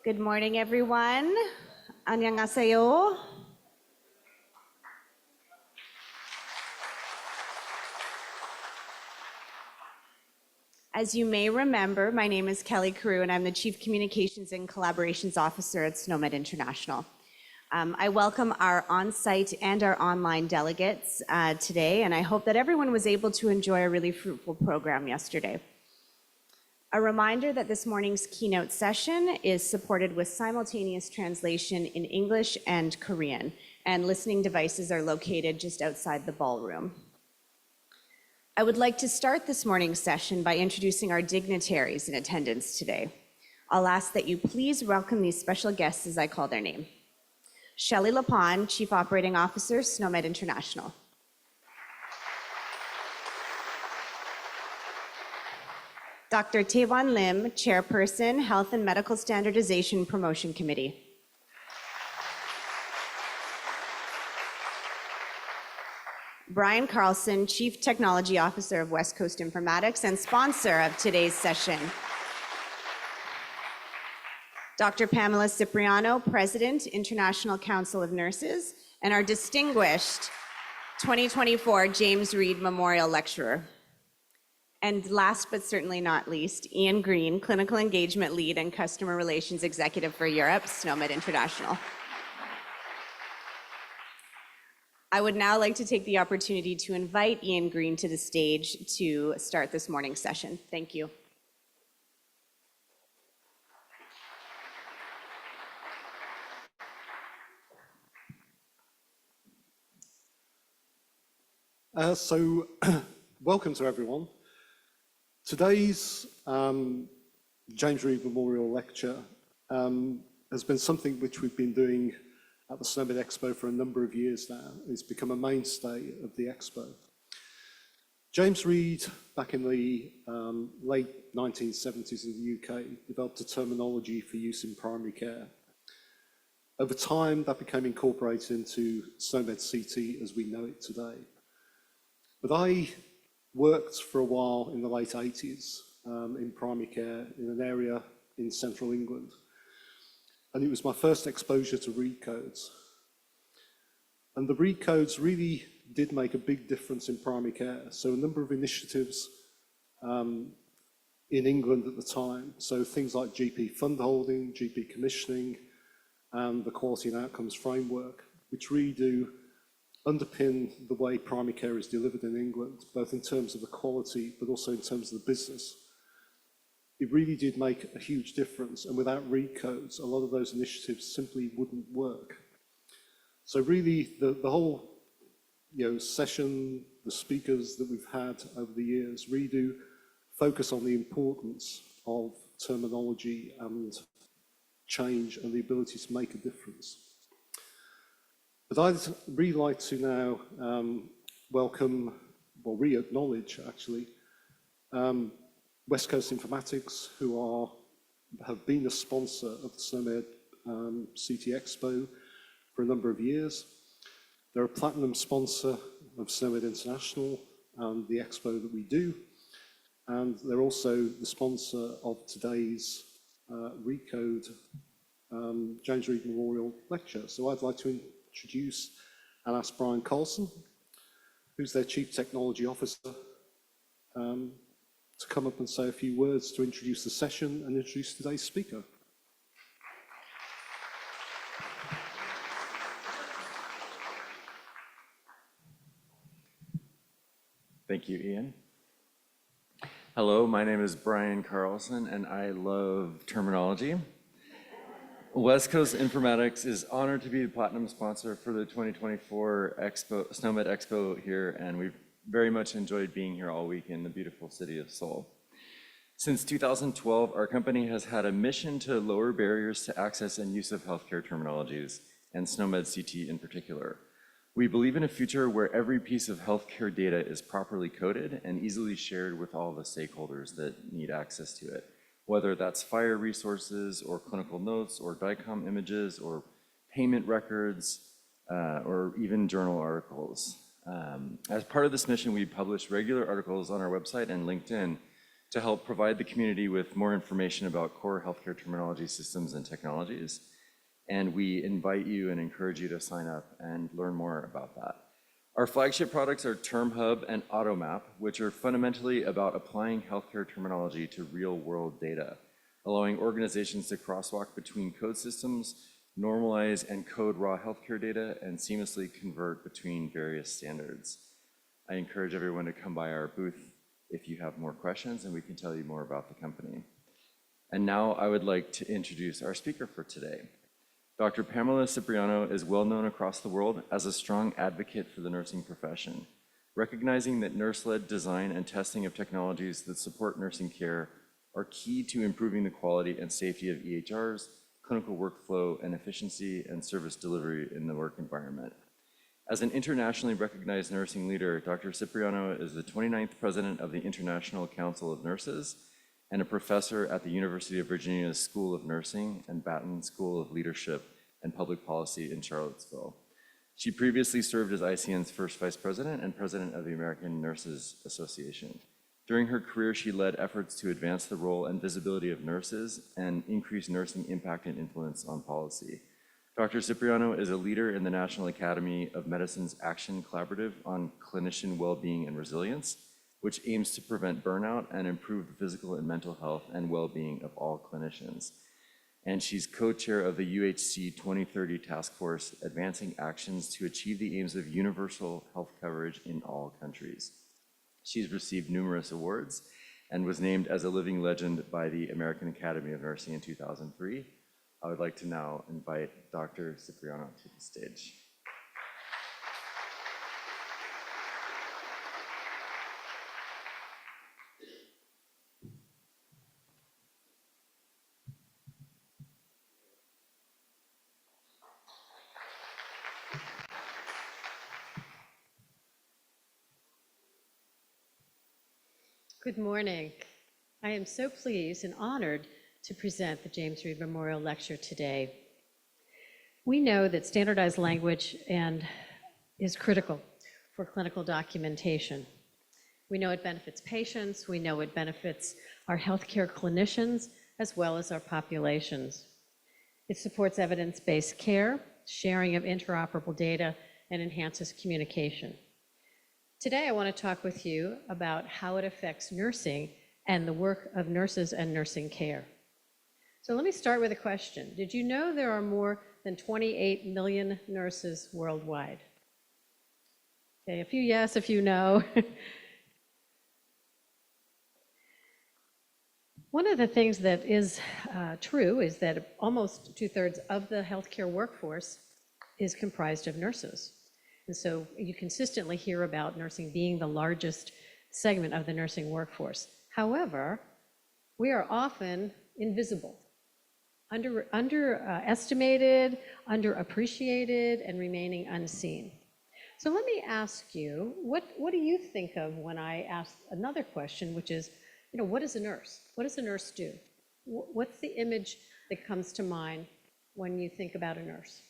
Good morning, everyone. 안녕하세요. As you may remember, my name is Kelly Carew, and I'm the Chief Communications and Collaborations Officer at SNOMED International. I welcome our on-site and our online delegates today, and I hope that everyone was able to enjoy a really fruitful program yesterday. A reminder that this morning's keynote session is supported with simultaneous translation in English and Korean, and listening devices are located just outside the ballroom. I would like to start this morning's session by introducing our dignitaries in attendance today. I'll ask that you please welcome these special guests as I call their name. Shelley Lapon, Chief Operating Officer, SNOMED International. Dr. Taewon Lim, Chairperson, Health and Medical Standardization Promotion Committee. Brian Carlson, Chief Technology Officer of West Coast Informatics and sponsor of today's session. Dr. Pamela Cipriano, President, International Council of Nurses, and our distinguished 2024 James Reed Memorial Lecturer. And last but certainly not least, Ian Green, Clinical Engagement Lead and Customer Relations Executive for Europe, SNOMED International. I would now like to take the opportunity to invite Ian Green to the stage to start this morning's session. Thank you. Welcome to everyone. Today's James Reed Memorial Lecture has been something which we've been doing at the SNOMED Expo for a number of years now. It's become a mainstay of the Expo. James Reed, back in the late 1970s in the UK, developed a terminology for use in primary care. Over time, that became incorporated into SNOMED CT as we know it today. But I worked for a while in the late 80s in primary care in an area in central England. And it was my first exposure to read codes. And the read codes really did make a big difference in primary care. So a number of initiatives in England at the time, so things like GP fund holding, GP commissioning, and the quality and outcomes framework, which really do underpin the way primary care is delivered in England, both in terms of the quality, but also in terms of the business. It really did make a huge difference, and without read codes, a lot of those initiatives simply wouldn't work. So really, the whole session, the speakers that we've had over the years really do focus on the importance of terminology and change and the ability to make a difference. But I'd really like to now welcome, well, re-acknowledge actually, West Coast Informatics, who have been a sponsor of the SNOMED CT Expo for a number of years. They're a platinum sponsor of SNOMED International and the Expo that we do. And they're also the sponsor of today's Recode James Reed Memorial Lecture. So I'd like to introduce and ask Brian Carlson, who's their Chief Technology Officer, to come up and say a few words to introduce the session and introduce today's speaker. Thank you, Ian. Hello, my name is Brian Carlson, and I love terminology. West Coast Informatics is honored to be the platinum sponsor for the 2024 Expo, SNOMED Expo here, and we've very much enjoyed being here all week in the beautiful city of Seoul. Since 2012, our company has had a mission to lower barriers to access and use of healthcare terminologies, and SNOMED CT in particular. We believe in a future where every piece of healthcare data is properly coded and easily shared with all the stakeholders that need access to it, whether that's FHIR resources or clinical notes or DICOM images or payment records or even journal articles. As part of this mission, we publish regular articles on our website and LinkedIn to help provide the community with more information about core healthcare terminology systems and technologies. And we invite you and encourage you to sign up and learn more about that. Our flagship products are TermHub and AutoMap, which are fundamentally about applying healthcare terminology to real-world data, allowing organizations to crosswalk between code systems, normalize and code raw healthcare data, and seamlessly convert between various standards. I encourage everyone to come by our booth if you have more questions, and we can tell you more about the company. And now I would like to introduce our speaker for today. Dr. Pamela Cipriano is well known across the world as a strong advocate for the nursing profession, recognizing that nurse-led design and testing of technologies that support nursing care are key to improving the quality and safety of EHRs, clinical workflow, and efficiency and service delivery in the work environment. As an internationally recognized nursing leader, Dr. Cipriano is the 29th president of the International Council of Nurses and a professor at the University of Virginia's School of Nursing and Batten School of Leadership and Public Policy in Charlottesville. She previously served as ICN's first vice president and president of the American Nurses Association. During her career, she led efforts to advance the role and visibility of nurses and increase nursing impact and influence on policy. Dr. Cipriano is a leader in the National Academy of Medicine's Action Collaborative on Clinician Well-Being and Resilience, which aims to prevent burnout and improve the physical and mental health and well-being of all clinicians. And she's co-chair of the UHC 2030 Task Force, advancing actions to achieve the aims of universal health coverage in all countries. She's received numerous awards and was named as a living legend by the American Academy of Nursing in 2003. I would like to now invite Dr. Cipriano to the stage. Good morning. I am so pleased and honored to present the James Reed Memorial Lecture today. We know that standardized language is critical for clinical documentation. We know it benefits patients, we know it benefits our healthcare clinicians, as well as our populations. It supports evidence-based care, sharing of interoperable data, and enhances communication. Today, I want to talk with you about how it affects nursing and the work of nurses and nursing care. So let me start with a question. Did you know there are more than 28 million nurses worldwide? Okay, a few yes, a few no. One of the things that is true is that almost 2/3 of the healthcare workforce is comprised of nurses. And so you consistently hear about nursing being the largest segment of the nursing workforce. However, we are often invisible, underestimated, underappreciated, and remaining unseen. So let me ask you, what do you think of when I ask another question, which is, what is a nurse? What does a nurse do? What's the image that comes to mind when you think about a nurse?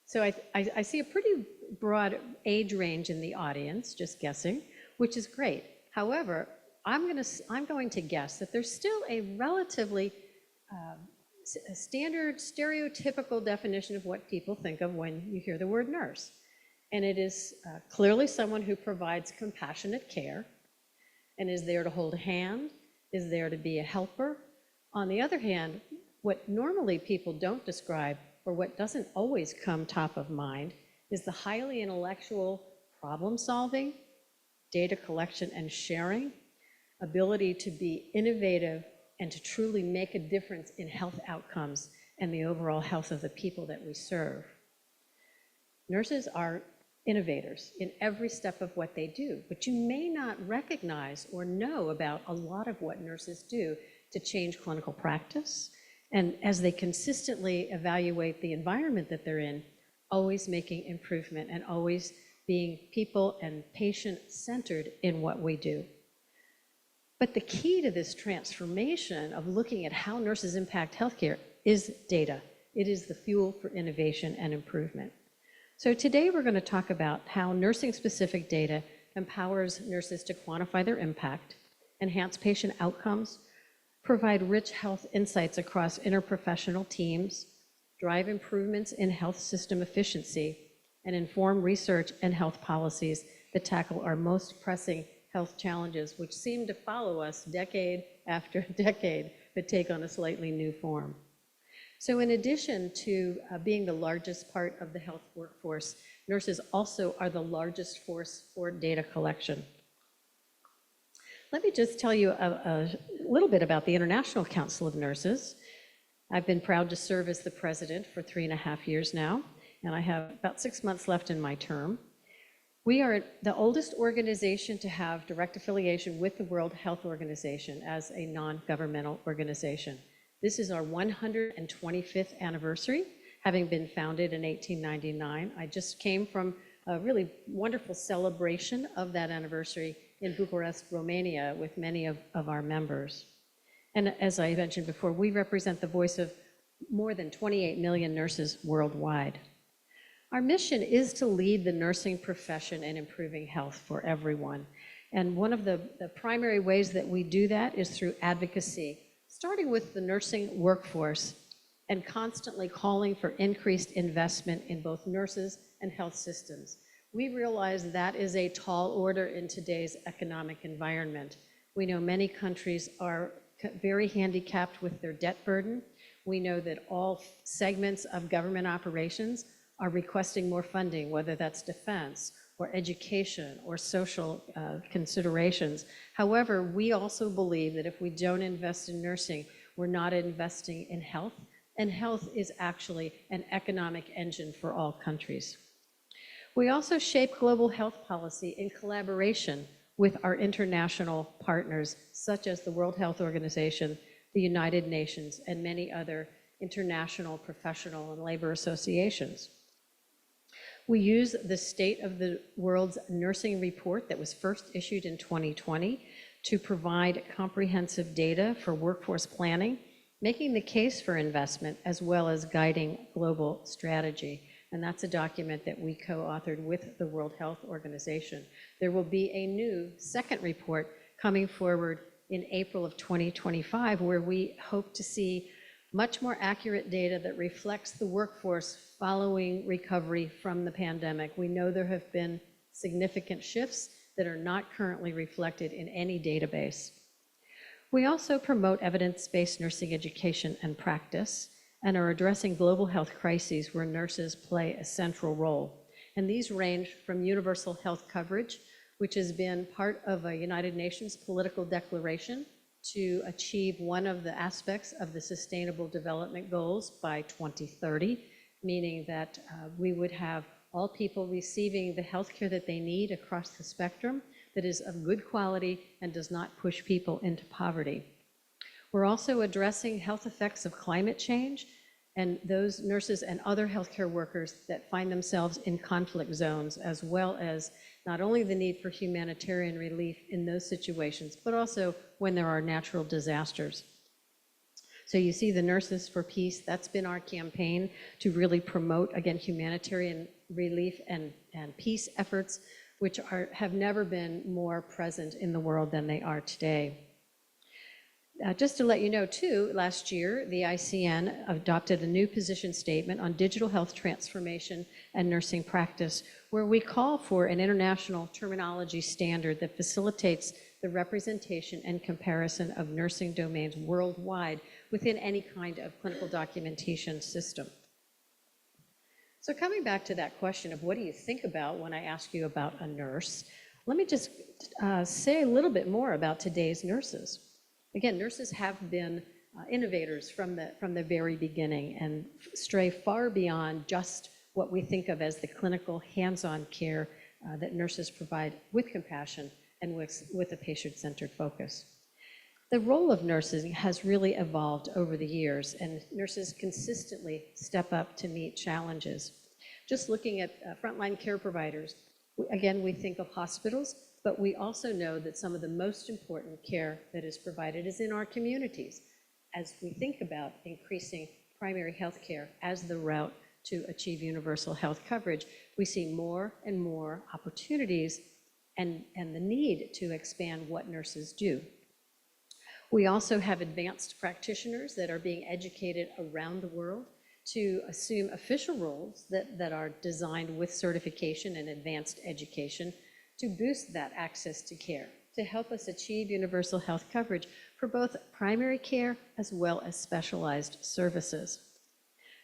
So I see a pretty broad age range in the audience, just guessing, which is great. However, I'm going to guess that there's still a relatively standard, stereotypical definition of what people think of when you hear the word nurse. And it is clearly someone who provides compassionate care and is there to hold a hand, is there to be a helper. On the other hand, what normally people don't describe, or what doesn't always come top of mind, is the highly intellectual problem solving, data collection and sharing, ability to be innovative and to truly make a difference in health outcomes and the overall health of the people that we serve. Nurses are innovators in every step of what they do, but you may not recognize or know about a lot of what nurses do to change clinical practice. And as they consistently evaluate the environment that they're in, always making improvement and always being people and patient-centered in what we do. But the key to this transformation of looking at how nurses impact healthcare is data. It is the fuel for innovation and improvement. So today we're going to talk about how nursing-specific data empowers nurses to quantify their impact, enhance patient outcomes, provide rich health insights across interprofessional teams, drive improvements in health system efficiency, and inform research and health policies that tackle our most pressing health challenges, which seem to follow us decade after decade, but take on a slightly new form. So in addition to being the largest part of the health workforce, nurses also are the largest force for data collection. Let me just tell you a little bit about the International Council of Nurses. I've been proud to serve as the president for 3.5 years now, and I have about 6 months left in my term. We are the oldest organization to have direct affiliation with the World Health Organization as a non-governmental organization. This is our 125th anniversary, having been founded in 1899. I just came from a really wonderful celebration of that anniversary in Bucharest, Romania, with many of our members. And as I mentioned before, we represent the voice of more than 28 million nurses worldwide. Our mission is to lead the nursing profession in improving health for everyone. And one of the primary ways that we do that is through advocacy, starting with the nursing workforce and constantly calling for increased investment in both nurses and health systems. We realize that is a tall order in today's economic environment. We know many countries are very handicapped with their debt burden. We know that all segments of government operations are requesting more funding, whether that's defense or education or social considerations. However, we also believe that if we don't invest in nursing, we're not investing in health, and health is actually an economic engine for all countries. We also shape global health policy in collaboration with our international partners, such as the World Health Organization, the United Nations, and many other international professional and labor associations. We use the State of the World's Nursing Report that was first issued in 2020 to provide comprehensive data for workforce planning, making the case for investment, as well as guiding global strategy. And that's a document that we co-authored with the World Health Organization. There will be a new second report coming forward in April of 2025, where we hope to see much more accurate data that reflects the workforce following recovery from the pandemic. We know there have been significant shifts that are not currently reflected in any database. We also promote evidence-based nursing education and practice, and are addressing global health crises where nurses play a central role. And these range from universal health coverage, which has been part of a United Nations political declaration to achieve one of the aspects of the Sustainable Development Goals by 2030, meaning that we would have all people receiving the healthcare that they need across the spectrum that is of good quality and does not push people into poverty. We're also addressing health effects of climate change and those nurses and other healthcare workers that find themselves in conflict zones, as well as not only the need for humanitarian relief in those situations, but also when there are natural disasters. So you see the Nurses for Peace, that's been our campaign to really promote, again, humanitarian relief and peace efforts, which have never been more present in the world than they are today. Just to let you know too, last year, the ICN adopted a new position statement on digital health transformation and nursing practice, where we call for an international terminology standard that facilitates the representation and comparison of nursing domains worldwide within any kind of clinical documentation system. So coming back to that question of what do you think about when I ask you about a nurse, let me just say a little bit more about today's nurses. Again, nurses have been innovators from the very beginning and stray far beyond just what we think of as the clinical hands-on care that nurses provide with compassion and with a patient-centered focus. The role of nursing has really evolved over the years, and nurses consistently step up to meet challenges. Just looking at frontline care providers, again, we think of hospitals, but we also know that some of the most important care that is provided is in our communities as we think about increasing primary health care as the route to achieve universal health coverage. We see more and more opportunities and the need to expand what nurses do. We also have advanced practitioners that are being educated around the world to assume official roles that are designed with certification and advanced education to boost that access to care, to help us achieve universal health coverage for both primary care as well as specialized services.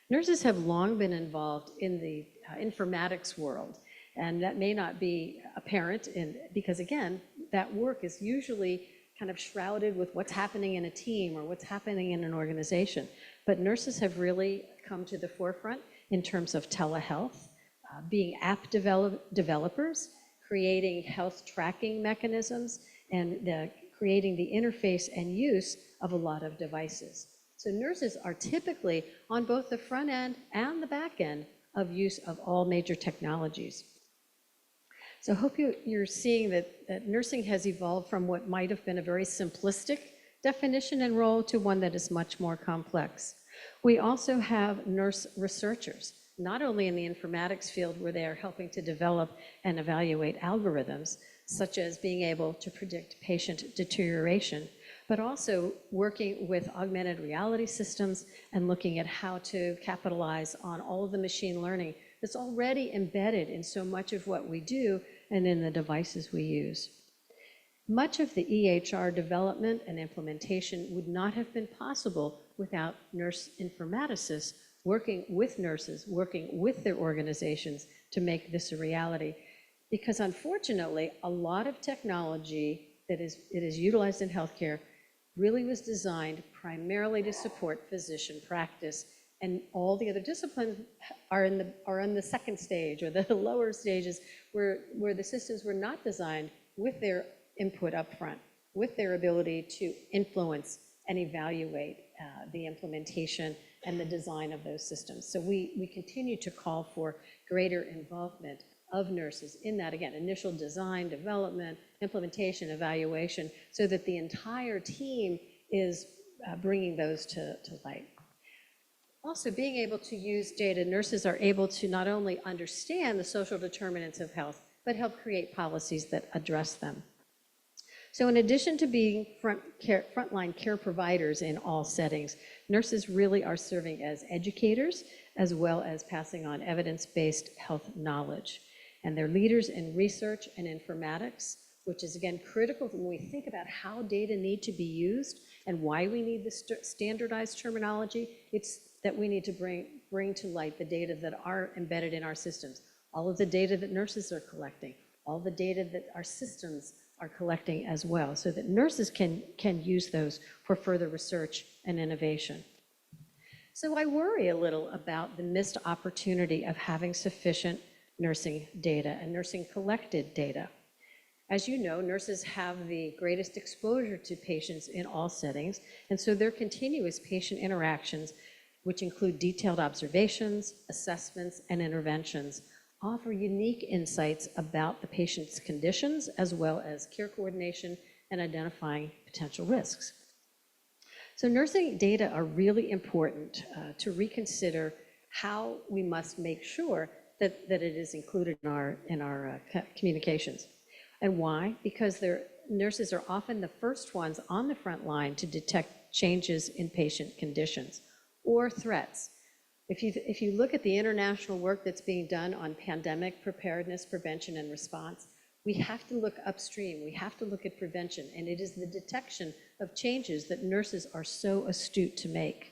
Nurses have long been involved in the informatics world, and that may not be apparent because again, that work is usually kind of shrouded with what's happening in a team or what's happening in an organization. But nurses have really come to the forefront in terms of telehealth, being app developers, creating health tracking mechanisms, and creating the interface and use of a lot of devices. So nurses are typically on both the front end and the back end of use of all major technologies. So I hope you're seeing that nursing has evolved from what might have been a very simplistic definition and role to one that is much more complex. We also have nurse researchers, not only in the informatics field where they are helping to develop and evaluate algorithms, such as being able to predict patient deterioration, but also working with augmented reality systems and looking at how to capitalize on all of the machine learning that's already embedded in so much of what we do and in the devices we use. Much of the EHR development and implementation would not have been possible without nurse informaticists working with nurses, working with their organizations to make this a reality. Because unfortunately, a lot of technology that is utilized in healthcare really was designed primarily to support physician practice, and all the other disciplines are in the second stage or the lower stages where the systems were not designed with their input up front, with their ability to influence and evaluate the implementation and the design of those systems. So we continue to call for greater involvement of nurses in that, again, initial design, development, implementation, evaluation, so that the entire team is bringing those to light. Also, being able to use data, nurses are able to not only understand the social determinants of health, but help create policies that address them. So in addition to being frontline care providers in all settings, nurses really are serving as educators as well as passing on evidence-based health knowledge. And they're leaders in research and informatics, which is again critical when we think about how data need to be used and why we need the standardized terminology. It's that we need to bring to light the data that are embedded in our systems, all of the data that nurses are collecting, all the data that our systems are collecting as well, so that nurses can use those for further research and innovation. So I worry a little about the missed opportunity of having sufficient nursing data and nursing collected data. As you know, nurses have the greatest exposure to patients in all settings, and so their continuous patient interactions, which include detailed observations, assessments, and interventions, offer unique insights about the patient's conditions, as well as care coordination and identifying potential risks. So nursing data are really important to reconsider how we must make sure that it is included in our communications. And why? Because nurses are often the first ones on the front line to detect changes in patient conditions or threats. If you look at the international work that's being done on pandemic preparedness, prevention, and response, we have to look upstream. We have to look at prevention, and it is the detection of changes that nurses are so astute to make.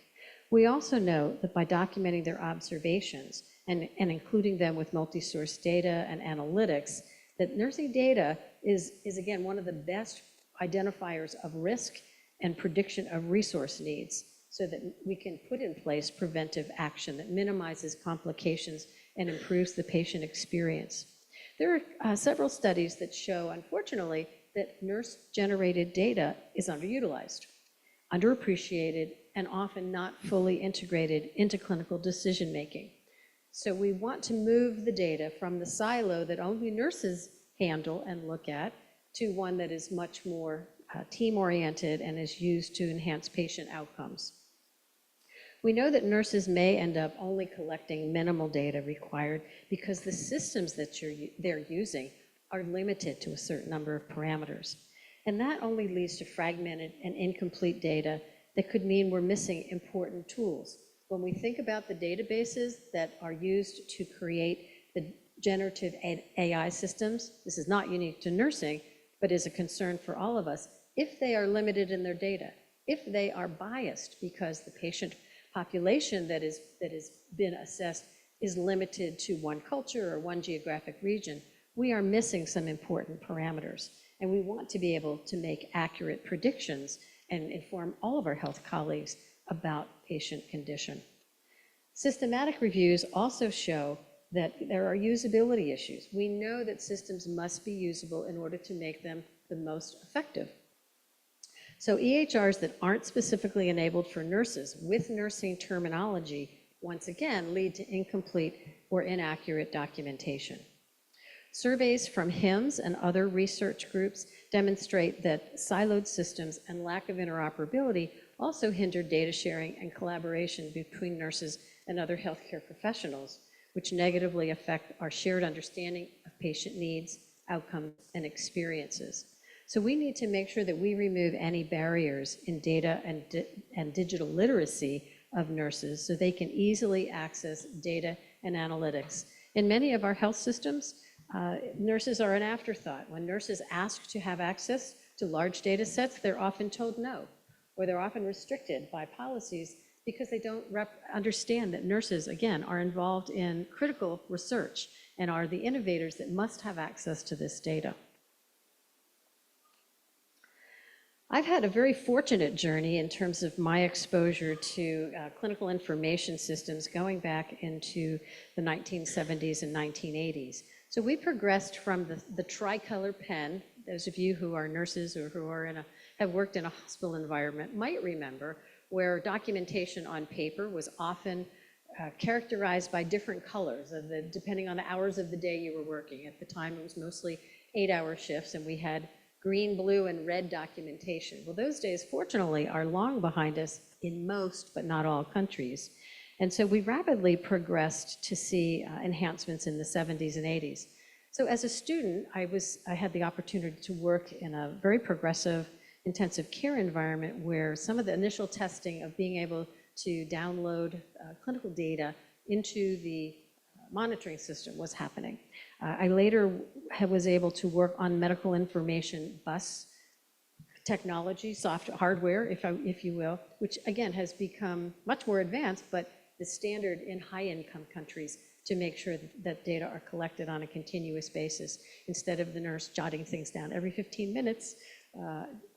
We also know that by documenting their observations and including them with multi-source data and analytics, that nursing data is again one of the best identifiers of risk and prediction of resource needs, so that we can put in place preventive action that minimizes complications and improves the patient experience. There are several studies that show, unfortunately, that nurse-generated data is underutilized, underappreciated, and often not fully integrated into clinical decision-making. So we want to move the data from the silo that only nurses handle and look at to one that is much more team-oriented and is used to enhance patient outcomes. We know that nurses may end up only collecting minimal data required because the systems that they're using are limited to a certain number of parameters. And that only leads to fragmented and incomplete data that could mean we're missing important tools. When we think about the databases that are used to create the generative AI systems, this is not unique to nursing, but is a concern for all of us. If they are limited in their data, if they are biased because the patient population that has been assessed is limited to one culture or one geographic region, we are missing some important parameters. And we want to be able to make accurate predictions and inform all of our health colleagues about patient condition. Systematic reviews also show that there are usability issues. We know that systems must be usable in order to make them the most effective. So EHRs that aren't specifically enabled for nurses with nursing terminology, once again, lead to incomplete or inaccurate documentation. Surveys from HIMSS and other research groups demonstrate that siloed systems and lack of interoperability also hinder data sharing and collaboration between nurses and other healthcare professionals, which negatively affect our shared understanding of patient needs, outcomes, and experiences. So we need to make sure that we remove any barriers in data and digital literacy of nurses so they can easily access data and analytics. In many of our health systems, nurses are an afterthought. When nurses ask to have access to large data sets, they're often told no, or they're often restricted by policies because they don't understand that nurses, again, are involved in critical research and are the innovators that must have access to this data. I've had a very fortunate journey in terms of my exposure to clinical information systems going back into the 1970s and 1980s. So we progressed from the tricolor pen. Those of you who are nurses or who are have worked in a hospital environment might remember, where documentation on paper was often characterized by different colors, depending on the hours of the day you were working. At the time, it was mostly 8-hour shifts, and we had green, blue, and red documentation. Well, those days, fortunately, are long behind us in most, but not all countries. And so we rapidly progressed to see enhancements in the 70s and 80s. So as a student, I had the opportunity to work in a very progressive intensive care environment where some of the initial testing of being able to download clinical data into the monitoring system was happening. I later was able to work on medical information bus technology, hardware, if you will, which again has become much more advanced, but the standard in high-income countries to make sure that data are collected on a continuous basis instead of the nurse jotting things down every 15 minutes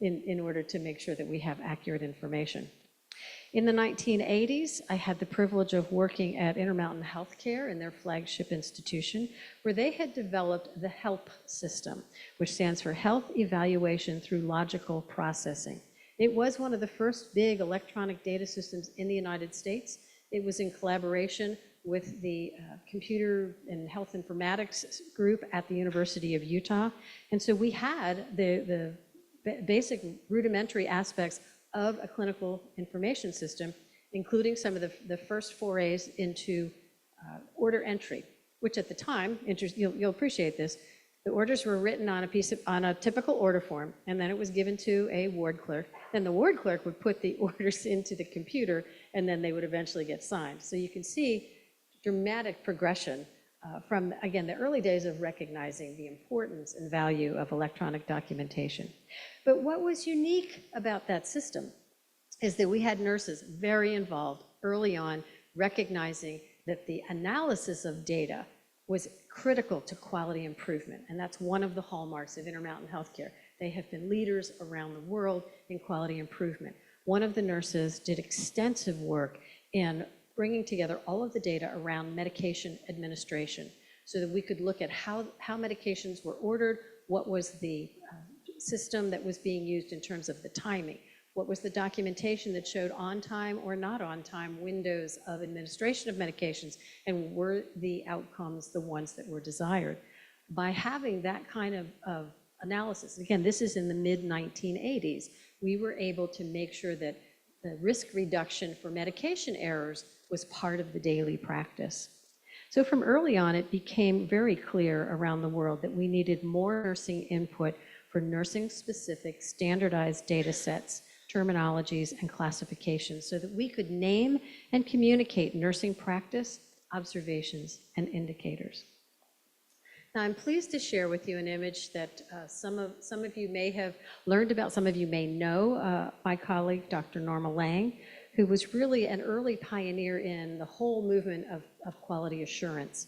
in order to make sure that we have accurate information. In the 1980s, I had the privilege of working at Intermountain Healthcare in their flagship institution, where they had developed the HELP system, which stands for Health Evaluation Through Logical Processing. It was one of the first big electronic data systems in the United States. It was in collaboration with the Computer and Health Informatics group at the University of Utah. And so we had the basic rudimentary aspects of a clinical information system, including some of the first forays into order entry, which at the time, you'll appreciate this, the orders were written on a typical order form, and then it was given to a ward clerk. Then the ward clerk would put the orders into the computer, and then they would eventually get signed. So you can see dramatic progression from, again, the early days of recognizing the importance and value of electronic documentation. But what was unique about that system is that we had nurses very involved early on, recognizing that the analysis of data was critical to quality improvement. And that's one of the hallmarks of Intermountain Healthcare. They have been leaders around the world in quality improvement. One of the nurses did extensive work in bringing together all of the data around medication administration so that we could look at how medications were ordered, what was the system that was being used in terms of the timing, what was the documentation that showed on time or not on time windows of administration of medications, and were the outcomes the ones that were desired. By having that kind of analysis, again, this is in the mid-1980s, we were able to make sure that the risk reduction for medication errors was part of the daily practice. So from early on, it became very clear around the world that we needed more nursing input for nursing-specific standardized data sets, terminologies, and classifications so that we could name and communicate nursing practice, observations, and indicators. Now, I'm pleased to share with you an image that some of you may have learned about, some of you may know my colleague, Dr. Norma Lang, who was really an early pioneer in the whole movement of quality assurance.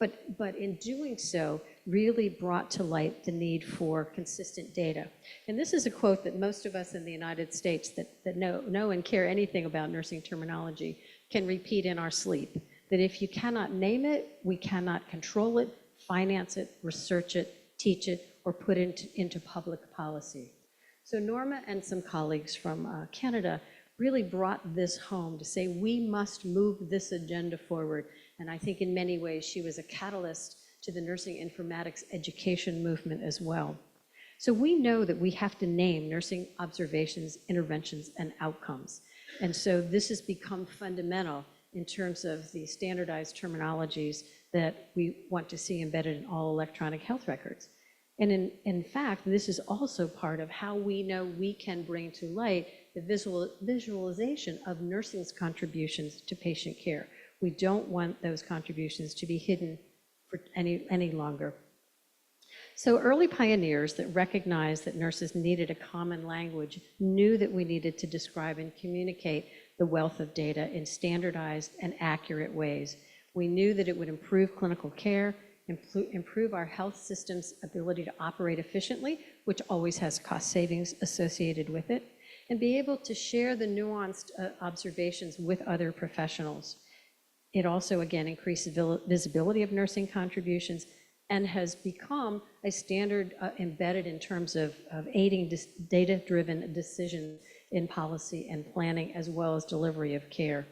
But in doing so, really brought to light the need for consistent data. And this is a quote that most of us in the United States that know and care anything about nursing terminology can repeat in our sleep, that if you cannot name it, we cannot control it, finance it, research it, teach it, or put it into public policy. So Norma and some colleagues from Canada really brought this home to say we must move this agenda forward. And I think in many ways she was a catalyst to the nursing informatics education movement as well. So we know that we have to name nursing observations, interventions, and outcomes. And so this has become fundamental in terms of the standardized terminologies that we want to see embedded in all electronic health records. And in fact, this is also part of how we know we can bring to light the visualization of nursing's contributions to patient care. We don't want those contributions to be hidden for any longer. So early pioneers that recognized that nurses needed a common language knew that we needed to describe and communicate the wealth of data in standardized and accurate ways. We knew that it would improve clinical care, improve our health system's ability to operate efficiently, which always has cost savings associated with it, and be able to share the nuanced observations with other professionals. It also, again, increased visibility of nursing contributions and has become a standard embedded in terms of aiding data-driven decisions in policy and planning, as well as delivery of care.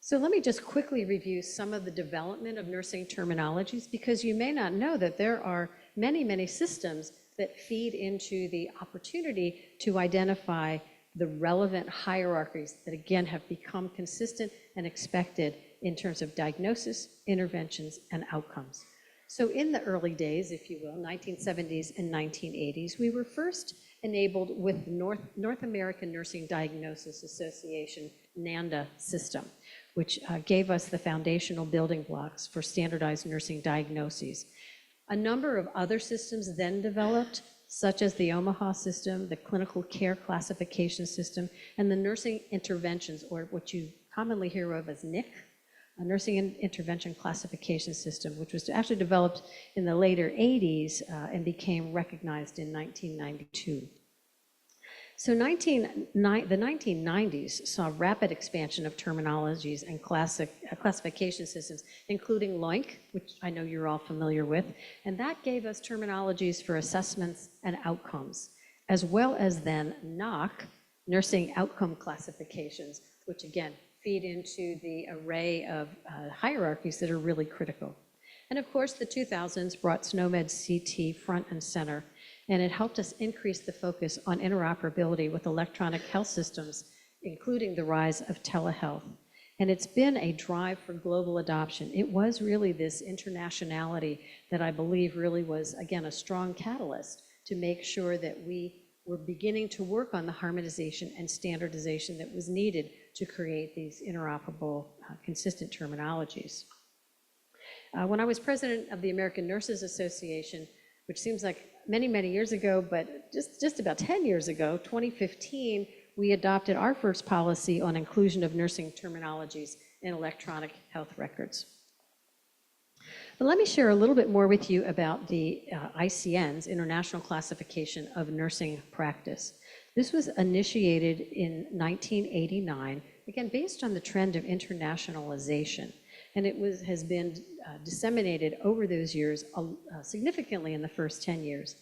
So let me just quickly review some of the development of nursing terminologies, because you may not know that there are many, many systems that feed into the opportunity to identify the relevant hierarchies that, again, have become consistent and expected in terms of diagnosis, interventions, and outcomes. So in the early days, if you will, 1970s and 1980s, we were first enabled with North American Nursing Diagnosis Association, NANDA system, which gave us the foundational building blocks for standardized nursing diagnoses. A number of other systems then developed, such as the Omaha system, the clinical care classification system, and the nursing interventions, or what you commonly hear of as NIC, a nursing intervention classification system, which was actually developed in the later 80s and became recognized in 1992. So the 1990s saw rapid expansion of terminologies and classification systems, including LOINC, which I know you're all familiar with, and that gave us terminologies for assessments and outcomes, as well as then NOC, nursing outcome classifications, which again feed into the array of hierarchies that are really critical. And of course, the 2000s brought SNOMED CT front and center, and it helped us increase the focus on interoperability with electronic health systems, including the rise of telehealth. And it's been a drive for global adoption. It was really this internationality that I believe really was, again, a strong catalyst to make sure that we were beginning to work on the harmonization and standardization that was needed to create these interoperable, consistent terminologies. When I was president of the American Nurses Association, which seems like many, many years ago, but just about 10 years ago, 2015, we adopted our first policy on inclusion of nursing terminologies in electronic health records. But let me share a little bit more with you about the ICN's, International Classification of Nursing Practice. This was initiated in 1989, again, based on the trend of internationalization. And it has been disseminated over those years significantly in the first 10 years.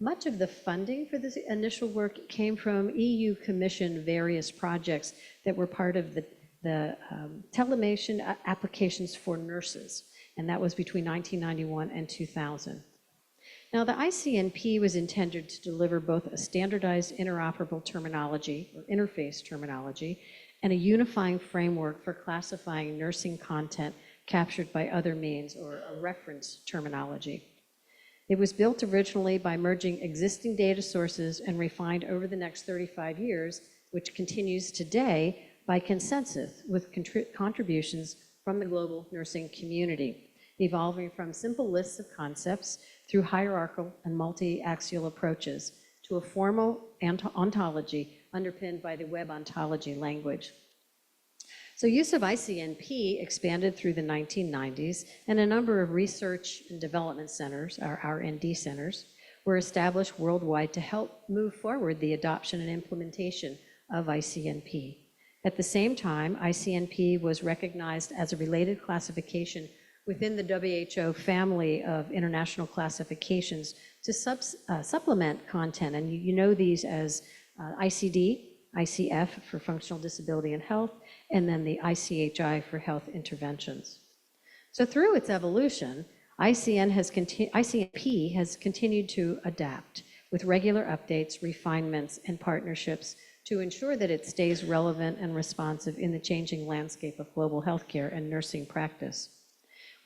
Much of the funding for this initial work came from EU Commission various projects that were part of the telemedicine applications for nurses, and that was between 1991 and 2000. Now, the ICNP was intended to deliver both a standardized interoperable terminology, or interface terminology, and a unifying framework for classifying nursing content captured by other means, or a reference terminology. It was built originally by merging existing data sources and refined over the next 35 years, which continues today by consensus with contributions from the global nursing community, evolving from simple lists of concepts through hierarchical and multi-axial approaches to a formal ontology underpinned by the web ontology language. So use of ICNP expanded through the 1990s, and a number of research and development centers, our R&D centers, were established worldwide to help move forward the adoption and implementation of ICNP. At the same time, ICNP was recognized as a related classification within the WHO family of international classifications to supplement content, and you know these as ICD, ICF for functional disability and health, and then the ICHI for health interventions. So through its evolution, ICNP has continued to adapt with regular updates, refinements, and partnerships to ensure that it stays relevant and responsive in the changing landscape of global healthcare and nursing practice.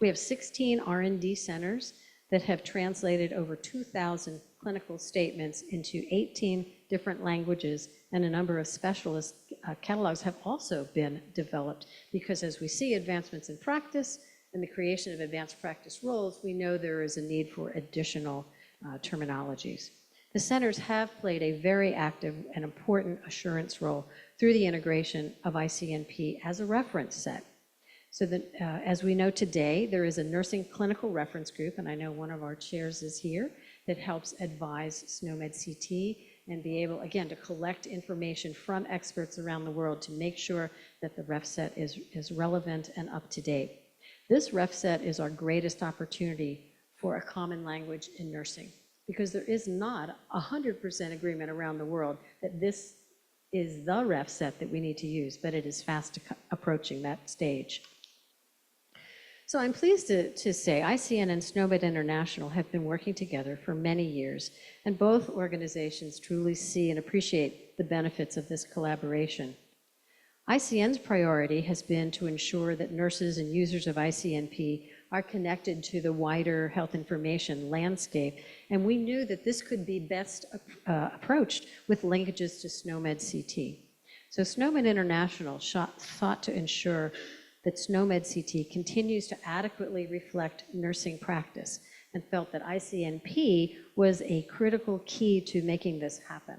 We have 16 R&D centers that have translated over 2,000 clinical statements into 18 different languages, and a number of specialist catalogs have also been developed, because as we see advancements in practice and the creation of advanced practice roles, we know there is a need for additional terminologies. The centers have played a very active and important assurance role through the integration of ICNP as a reference set. So that, as we know today, there is a nursing clinical reference group, and I know one of our chairs is here, that helps advise SNOMED CT and be able, again, to collect information from experts around the world to make sure that the ref set is relevant and up to date. This ref set is our greatest opportunity for a common language in nursing, because there is not 100% agreement around the world that this is the ref set that we need to use, but it is fast approaching that stage. So I'm pleased to say ICN and SNOMED International have been working together for many years, and both organizations truly see and appreciate the benefits of this collaboration. ICN's priority has been to ensure that nurses and users of ICNP are connected to the wider health information landscape, and we knew that this could be best approached with linkages to SNOMED CT. So SNOMED International sought to ensure that SNOMED CT continues to adequately reflect nursing practice, and felt that ICNP was a critical key to making this happen.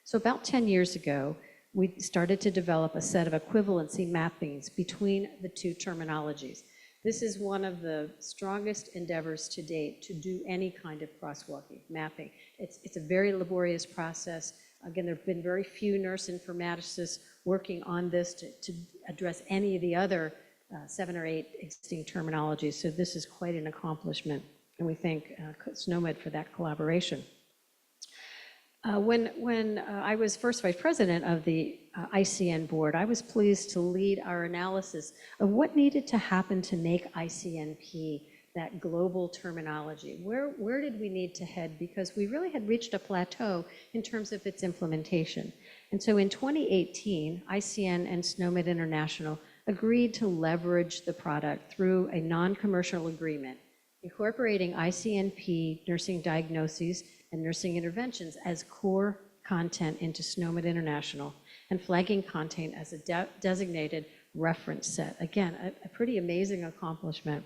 So about 10 years ago, we started to develop a set of equivalency mappings between the two terminologies. This is one of the strongest endeavors to date to do any kind of crosswalking mapping. It's a very laborious process. Again, there have been very few nurse informaticists working on this to address any of the other 7 or 8 existing terminologies. So this is quite an accomplishment, and we thank SNOMED for that collaboration. When I was first vice president of the ICN board, I was pleased to lead our analysis of what needed to happen to make ICNP that global terminology. Where did we need to head? Because we really had reached a plateau in terms of its implementation. And so in 2018, ICN and SNOMED International agreed to leverage the product through a non-commercial agreement, incorporating ICNP nursing diagnoses and nursing interventions as core content into SNOMED International, and flagging content as a designated reference set. Again, a pretty amazing accomplishment.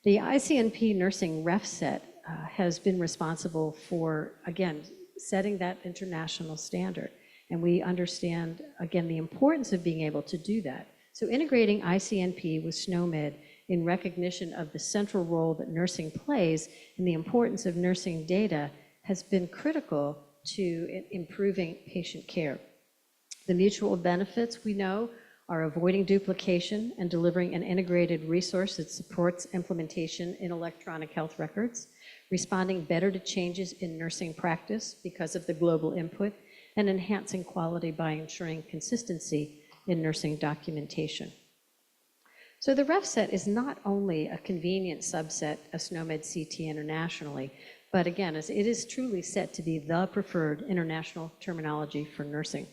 The ICNP nursing ref set has been responsible for, again, setting that international standard. And we understand, again, the importance of being able to do that. So integrating ICNP with SNOMED in recognition of the central role that nursing plays and the importance of nursing data has been critical to improving patient care. The mutual benefits, we know, are avoiding duplication and delivering an integrated resource that supports implementation in electronic health records, responding better to changes in nursing practice because of the global input, and enhancing quality by ensuring consistency in nursing documentation. So the ref set is not only a convenient subset of SNOMED CT internationally, but again, it is truly set to be the preferred international terminology for nursing.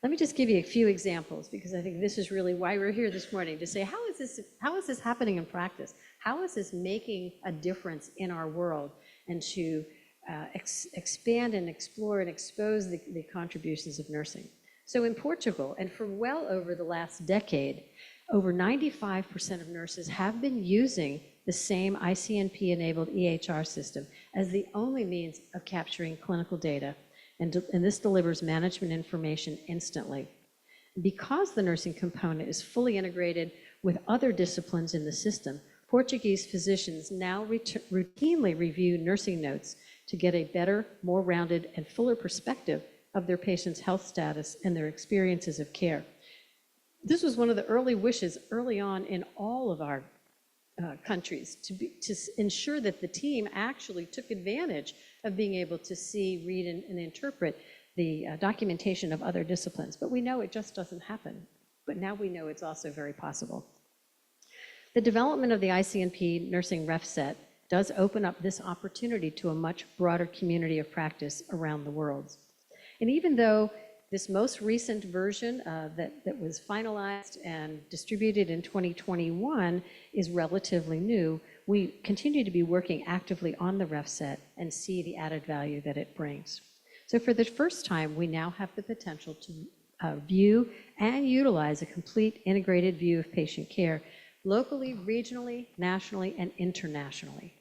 Let me just give you a few examples, because I think this is really why we're here this morning, to say, how is this happening in practice? How is this making a difference in our world? And to expand and explore and expose the contributions of nursing. So in Portugal, and for well over the last decade, over 95% of nurses have been using the same ICNP-enabled EHR system as the only means of capturing clinical data, and this delivers management information instantly. Because the nursing component is fully integrated with other disciplines in the system, Portuguese physicians now routinely review nursing notes to get a better, more rounded, and fuller perspective of their patient's health status and their experiences of care. This was one of the early wishes early on in all of our countries to ensure that the team actually took advantage of being able to see, read, and interpret the documentation of other disciplines. But we know it just doesn't happen. But now we know it's also very possible. The development of the ICNP nursing ref set does open up this opportunity to a much broader community of practice around the world. And even though this most recent version that was finalized and distributed in 2021 is relatively new, we continue to be working actively on the ref set and see the added value that it brings. So for the first time, we now have the potential to view and utilize a complete integrated view of patient care locally, regionally, nationally, and internationally.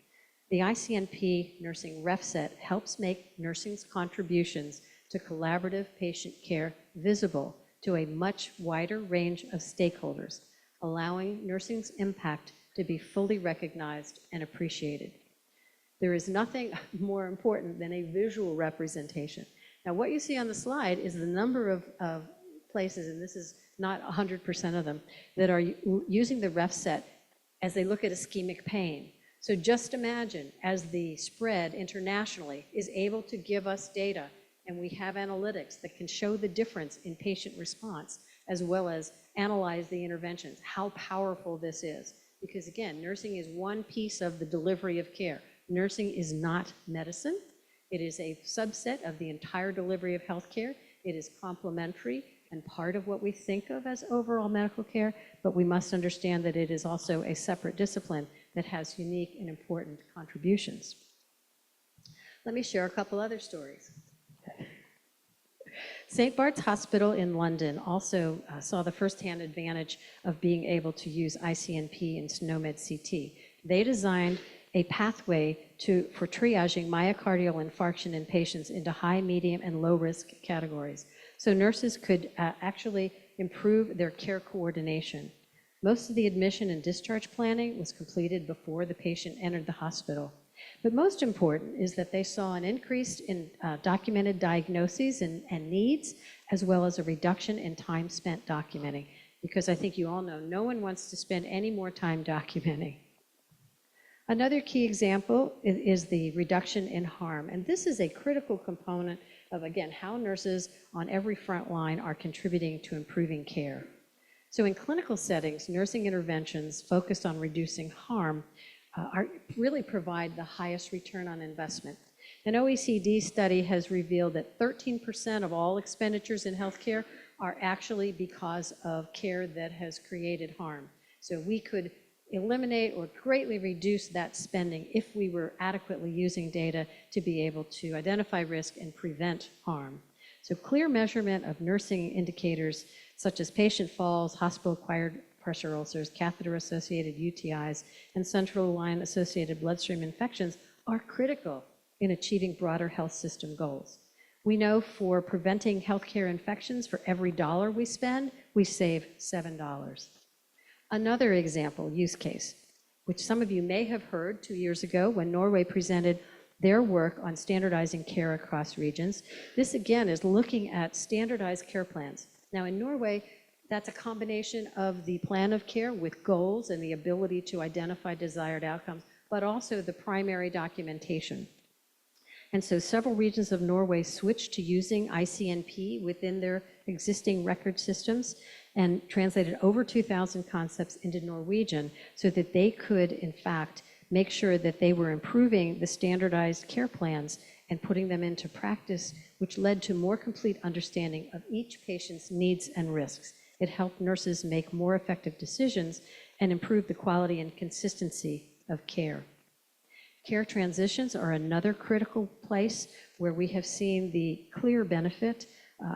The ICNP nursing ref set helps make nursing's contributions to collaborative patient care visible to a much wider range of stakeholders, allowing nursing's impact to be fully recognized and appreciated. There is nothing more important than a visual representation. Now, what you see on the slide is the number of places, and this is not 100% of them, that are using the ref set as they look at ischemic pain. So just imagine, as the spread internationally is able to give us data, and we have analytics that can show the difference in patient response, as well as analyze the interventions, how powerful this is. Because again, nursing is one piece of the delivery of care. Nursing is not medicine. It is a subset of the entire delivery of healthcare. It is complementary and part of what we think of as overall medical care, but we must understand that it is also a separate discipline that has unique and important contributions. Let me share a couple other stories. St. Bart's Hospital in London also saw the firsthand advantage of being able to use ICNP and SNOMED CT. They designed a pathway for triaging myocardial infarction in patients into high, medium, and low risk categories. So nurses could actually improve their care coordination. Most of the admission and discharge planning was completed before the patient entered the hospital. But most important is that they saw an increase in documented diagnoses and needs, as well as a reduction in time spent documenting. Because I think you all know, no one wants to spend any more time documenting. Another key example is the reduction in harm. And this is a critical component of, again, how nurses on every front line are contributing to improving care. So in clinical settings, nursing interventions focused on reducing harm really provide the highest return on investment. An OECD study has revealed that 13% of all expenditures in healthcare are actually because of care that has created harm. So we could eliminate or greatly reduce that spending if we were adequately using data to be able to identify risk and prevent harm. So clear measurement of nursing indicators such as patient falls, hospital-acquired pressure ulcers, catheter-associated UTIs, and central line-associated bloodstream infections are critical in achieving broader health system goals. We know for preventing healthcare infections, for every dollar we spend, we save $7. Another example, use case, which some of you may have heard 2 years ago when Norway presented their work on standardizing care across regions. This again is looking at standardized care plans. Now in Norway, that's a combination of the plan of care with goals and the ability to identify desired outcomes, but also the primary documentation. And so several regions of Norway switched to using ICNP within their existing record systems and translated over 2,000 concepts into Norwegian so that they could, in fact, make sure that they were improving the standardized care plans and putting them into practice, which led to more complete understanding of each patient's needs and risks. It helped nurses make more effective decisions and improve the quality and consistency of care. Care transitions are another critical place where we have seen the clear benefit.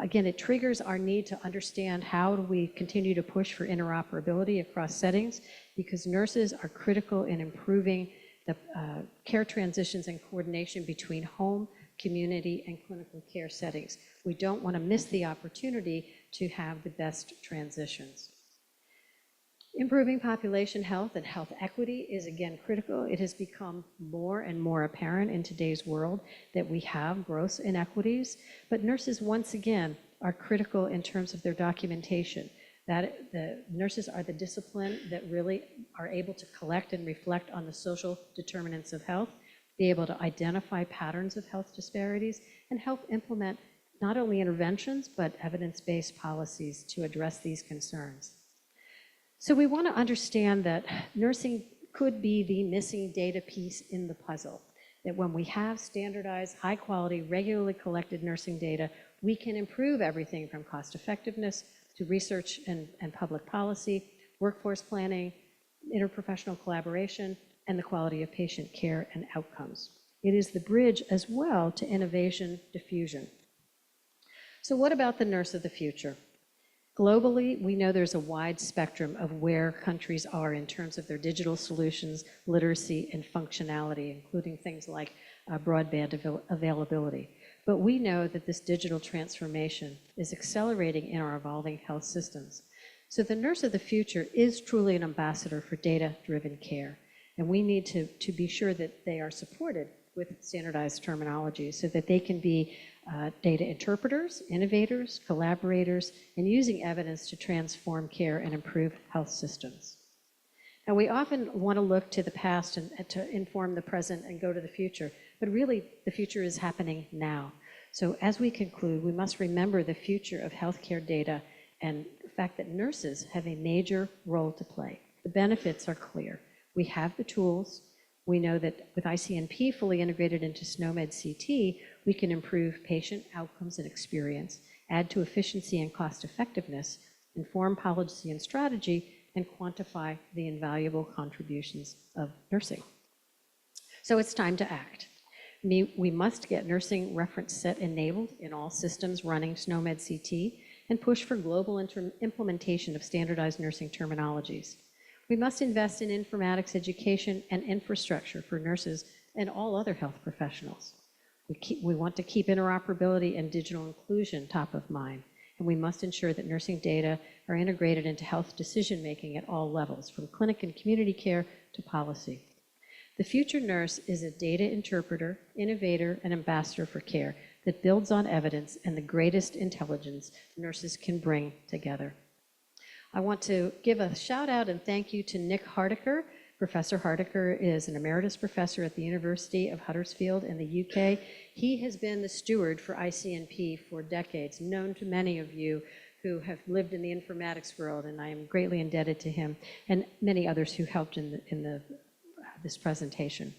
Again, it triggers our need to understand how do we continue to push for interoperability across settings, because nurses are critical in improving the care transitions and coordination between home, community, and clinical care settings. We don't want to miss the opportunity to have the best transitions. Improving population health and health equity is again critical. It has become more and more apparent in today's world that we have gross inequities, but nurses once again are critical in terms of their documentation. That the nurses are the discipline that really are able to collect and reflect on the social determinants of health, be able to identify patterns of health disparities, and help implement not only interventions, but evidence-based policies to address these concerns. So we want to understand that nursing could be the missing data piece in the puzzle, that when we have standardized, high-quality, regularly collected nursing data, we can improve everything from cost effectiveness to research and public policy, workforce planning, interprofessional collaboration, and the quality of patient care and outcomes. It is the bridge as well to innovation diffusion. So what about the nurse of the future? Globally, we know there's a wide spectrum of where countries are in terms of their digital solutions, literacy, and functionality, including things like broadband availability. But we know that this digital transformation is accelerating in our evolving health systems. So the nurse of the future is truly an ambassador for data-driven care. And we need to be sure that they are supported with standardized terminology so that they can be data interpreters, innovators, collaborators, and using evidence to transform care and improve health systems. Now, we often want to look to the past and to inform the present and go to the future, but really the future is happening now. So as we conclude, we must remember the future of healthcare data and the fact that nurses have a major role to play. The benefits are clear. We have the tools. We know that with ICNP fully integrated into SNOMED CT, we can improve patient outcomes and experience, add to efficiency and cost effectiveness, inform policy and strategy, and quantify the invaluable contributions of nursing. So it's time to act. We must get nursing reference set enabled in all systems running SNOMED CT and push for global implementation of standardized nursing terminologies. We must invest in informatics education and infrastructure for nurses and all other health professionals. We want to keep interoperability and digital inclusion top of mind, and we must ensure that nursing data are integrated into health decision-making at all levels, from clinic and community care to policy. The future nurse is a data interpreter, innovator, and ambassador for care that builds on evidence and the greatest intelligence nurses can bring together. I want to give a shout out and thank you to Nick Hardiker. Professor Hardiker is an emeritus professor at the University of Huddersfield in the UK. He has been the steward for ICNP for decades, known to many of you who have lived in the informatics world, and I am greatly indebted to him and many others who helped in this presentation.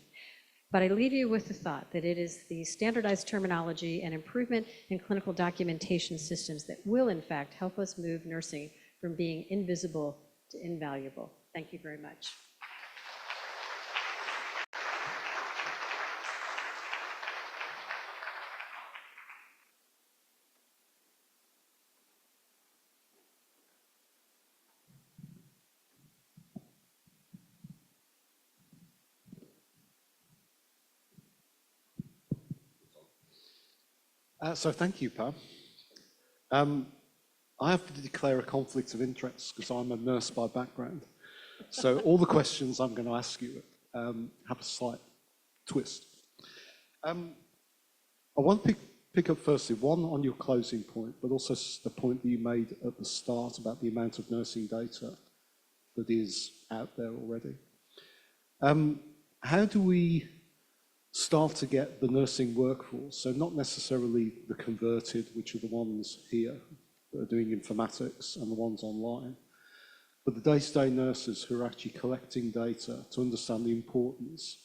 But I leave you with the thought that it is the standardized terminology and improvement in clinical documentation systems that will, in fact, help us move nursing from being invisible to invaluable. Thank you very much. So thank you, Pam. I have to declare a conflict of interest because I'm a nurse by background. So all the questions I'm going to ask you have a slight twist. I want to pick up firstly, one on your closing point, but also the point that you made at the start about the amount of nursing data that is out there already. How do we start to get the nursing workforce, so not necessarily the converted, which are the ones here that are doing informatics and the ones online, but the day-to-day nurses who are actually collecting data to understand the importance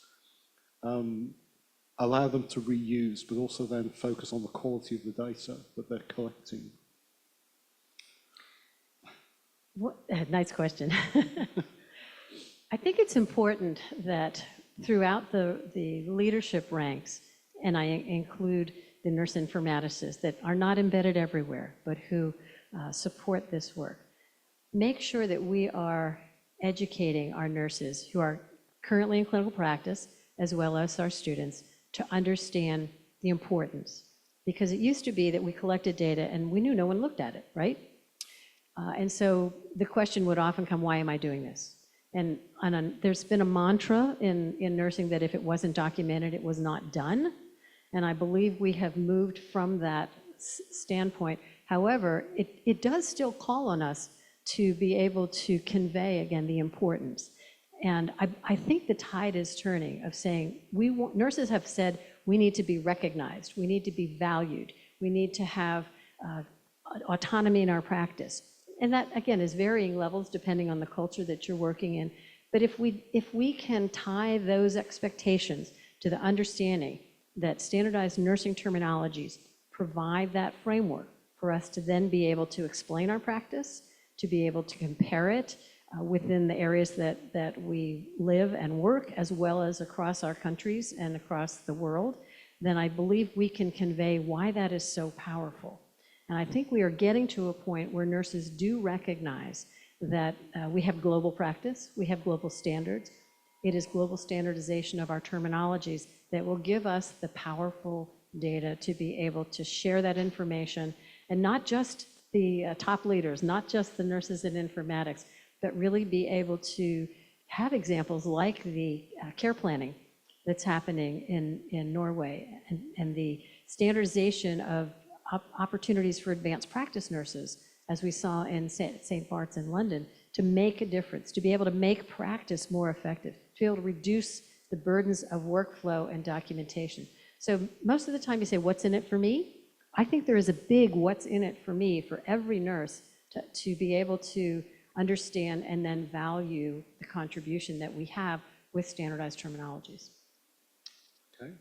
allow them to reuse, but also then focus on the quality of the data that they're collecting? Nice question. I think it's important that throughout the leadership ranks, and I include the nurse informaticists that are not embedded everywhere, but who support this work, make sure that we are educating our nurses who are currently in clinical practice, as well as our students, to understand the importance. Because it used to be that we collected data and we knew no one looked at it, right? And so the question would often come, why am I doing this? And there's been a mantra in nursing that if it wasn't documented, it was not done. And I believe we have moved from that standpoint. However, it does still call on us to be able to convey, again, the importance. And I think the tide is turning of saying, nurses have said, we need to be recognized, we need to be valued, we need to have autonomy in our practice. And that, again, is varying levels depending on the culture that you're working in. But if we can tie those expectations to the understanding that standardized nursing terminologies provide that framework for us to then be able to explain our practice, to be able to compare it within the areas that we live and work, as well as across our countries and across the world, then I believe we can convey why that is so powerful. And I think we are getting to a point where nurses do recognize that we have global practice, we have global standards. It is global standardization of our terminologies that will give us the powerful data to be able to share that information, and not just the top leaders, not just the nurses in informatics, but really be able to have examples like the care planning that's happening in Norway, and the standardization of opportunities for advanced practice nurses, as we saw in St. Bart's in London, to make a difference, to be able to make practice more effective, to be able to reduce the burdens of workflow and documentation. So most of the time you say, what's in it for me? I think there is a big what's in it for me for every nurse to be able to understand and then value the contribution that we have with standardized terminologies. Okay.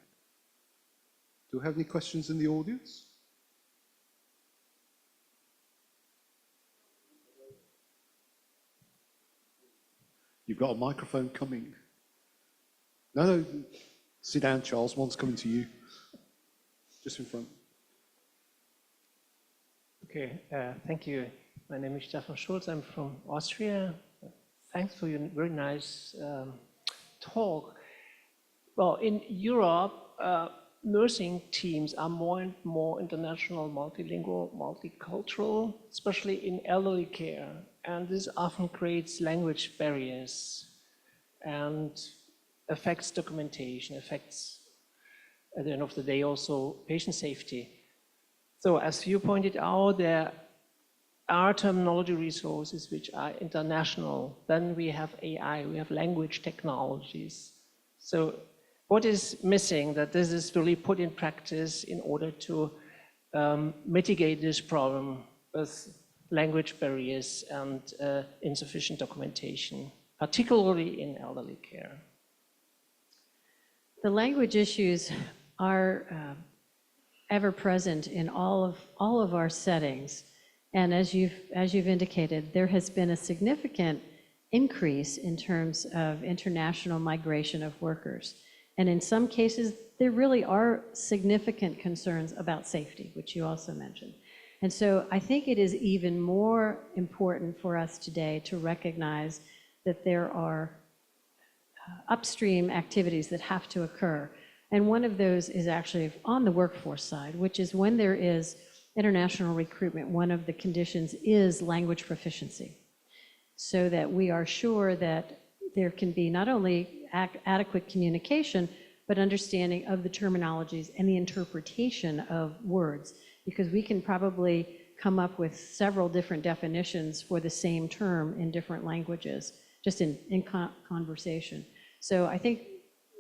Do we have any questions in the audience? You've got a microphone coming. No, sit down, Charles. One's coming to you. Just in front. Okay, thank you. My name is Stefan Schulz. I'm from Austria. Thanks for your very nice talk. Well, in Europe, nursing teams are more and more international, multilingual, multicultural, especially in elderly care. And this often creates language barriers and affects documentation, affects, at the end of the day, also patient safety. So as you pointed out, there are terminology resources which are international. Then we have AI, we have language technologies. So what is missing that this is really put in practice in order to mitigate this problem with language barriers and insufficient documentation, particularly in elderly care? The language issues are ever present in all of our settings. And as you've indicated, there has been a significant increase in terms of international migration of workers. And in some cases, there really are significant concerns about safety, which you also mentioned. And so I think it is even more important for us today to recognize that there are upstream activities that have to occur. And one of those is actually on the workforce side, which is when there is international recruitment, one of the conditions is language proficiency, so that we are sure that there can be not only adequate communication, but understanding of the terminologies and the interpretation of words, because we can probably come up with several different definitions for the same term in different languages, just in conversation. So I think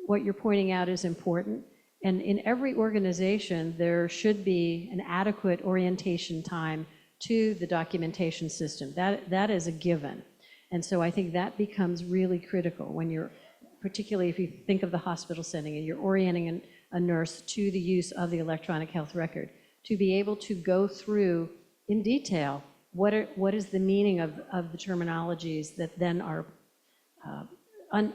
what you're pointing out is important. And in every organization, there should be an adequate orientation time to the documentation system. That is a given. And so I think that becomes really critical when you're, particularly if you think of the hospital setting and you're orienting a nurse to the use of the electronic health record, to be able to go through in detail what is the meaning of the terminologies that then are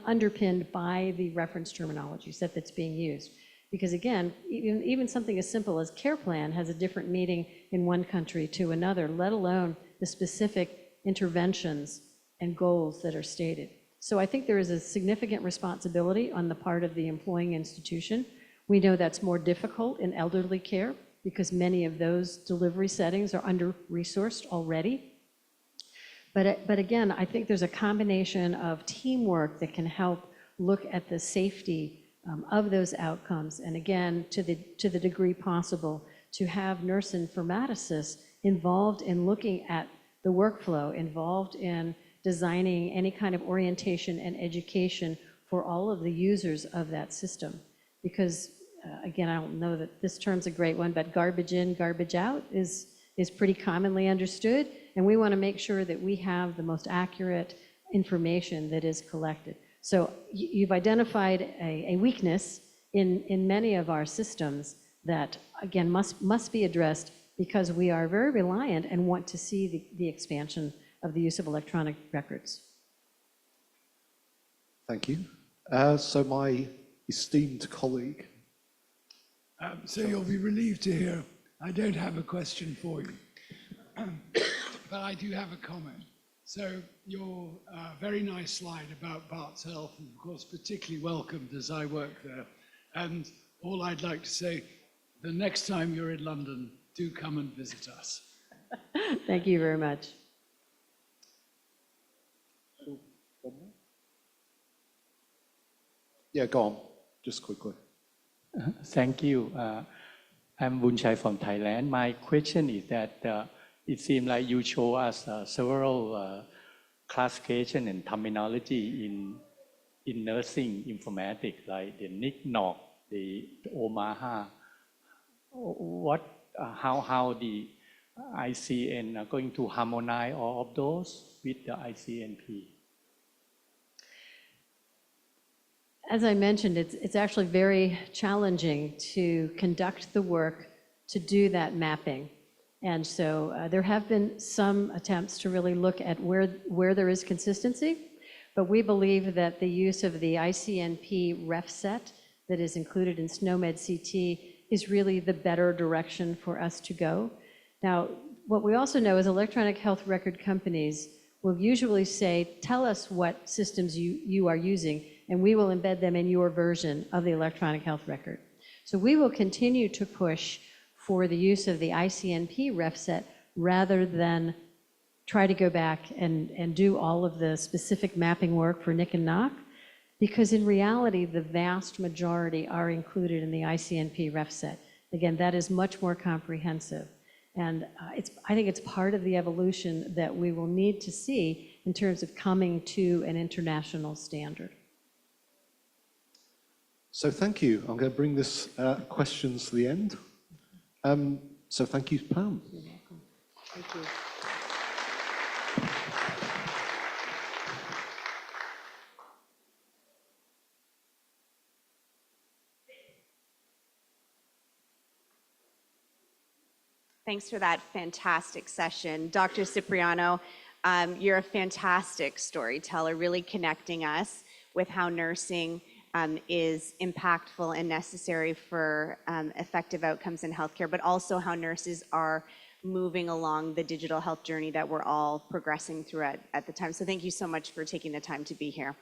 underpinned by the reference terminology set that's being used. Because again, even something as simple as care plan has a different meaning in one country to another, let alone the specific interventions and goals that are stated. So I think there is a significant responsibility on the part of the employing institution. We know that's more difficult in elderly care because many of those delivery settings are under-resourced already. But again, I think there's a combination of teamwork that can help look at the safety of those outcomes. And again, to the degree possible, to have nurse informaticists involved in looking at the workflow, involved in designing any kind of orientation and education for all of the users of that system. Because again, I don't know that this term's a great one, but garbage in, garbage out is pretty commonly understood. And we want to make sure that we have the most accurate information that is collected. So you've identified a weakness in many of our systems that, again, must be addressed because we are very reliant and want to see the expansion of the use of electronic records. Thank you. So my esteemed colleague. So you'll be relieved to hear I don't have a question for you, but I do have a comment. So your very nice slide about Bart's Health, and of course particularly welcomed as I work there. And all I'd like to say, the next time you're in London, do come and visit us. Thank you very much. Yeah, go on, just quickly. Thank you. I'm Bunchai from Thailand. My question is that it seems like you show us several classification and terminology in nursing informatics, like the NIC-NOC, the OMAHA. How the ICN are going to harmonize all of those with the ICNP? As I mentioned, it's actually very challenging to conduct the work to do that mapping. And so there have been some attempts to really look at where there is consistency, but we believe that the use of the ICNP ref set that is included in SNOMED CT is really the better direction for us to go. Now, what we also know is electronic health record companies will usually say, tell us what systems you are using, and we will embed them in your version of the electronic health record. So we will continue to push for the use of the ICNP ref set rather than try to go back and do all of the specific mapping work for NIC and NOC, because in reality, the vast majority are included in the ICNP ref set. Again, that is much more comprehensive. And I think it's part of the evolution that we will need to see in terms of coming to an international standard. So thank you. I'm going to bring this questions to the end. So thank you, Pam. You're welcome. Thank you. Thanks for that fantastic session. Dr. Cipriano, you're a fantastic storyteller, really connecting us with how nursing is impactful and necessary for effective outcomes in healthcare, but also how nurses are moving along the digital health journey that we're all progressing through at the time. So thank you so much for taking the time to be here.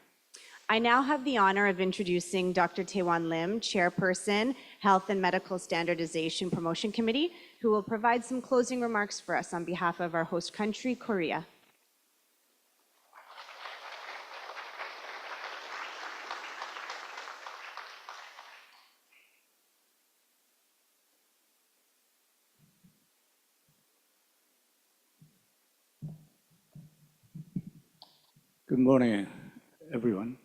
I now have the honor of introducing Dr. Taewon Lim, Chairperson, Health and Medical Standardization Promotion Committee, who will provide some closing remarks for us on behalf of our host country, Korea. Good morning, everyone.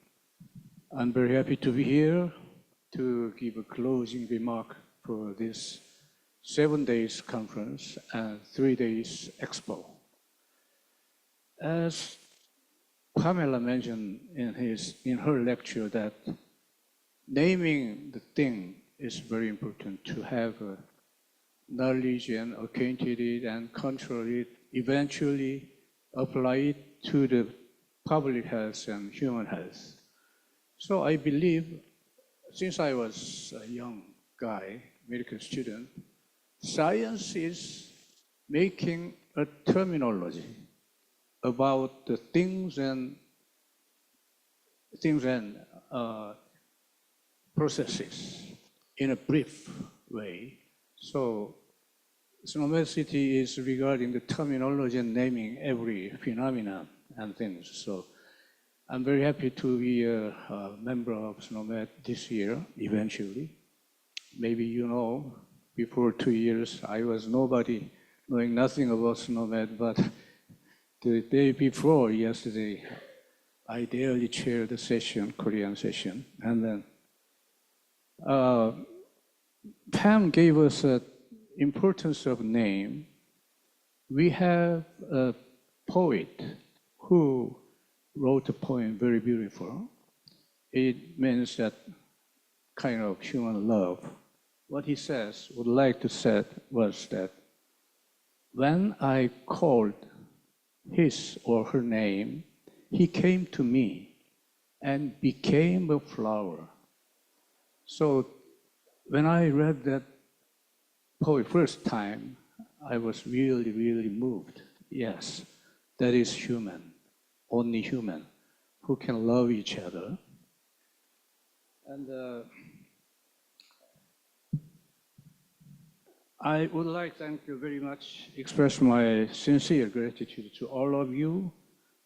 I'm very happy to be here to give a closing remark for this 7 days conference and 3 days expo. As Pamela mentioned in her lecture that naming the thing it's very important to have knowledge and acquainted it and control it, eventually apply it to the public health and human health. So I believe, since I was a young guy, medical student, science is making a terminology about the things and processes in a brief way. So SNOMED CT is regarding the terminology and naming every phenomenon and things. So I'm very happy to be a member of SNOMED this year, eventually. Maybe you know, before 2 years, I was nobody, knowing nothing about SNOMED, but the day before yesterday, I daily chaired the session, Korean session, and then Pam gave us an importance of name. We have a poet who wrote a poem very beautiful. It means that kind of human love. What he says, would like to say was that when I called his or her name, he came to me and became a flower. So when I read that poem first time, I was really, really moved. Yes, that is human, only human, who can love each other. And I would like to thank you very much, express my sincere gratitude to all of you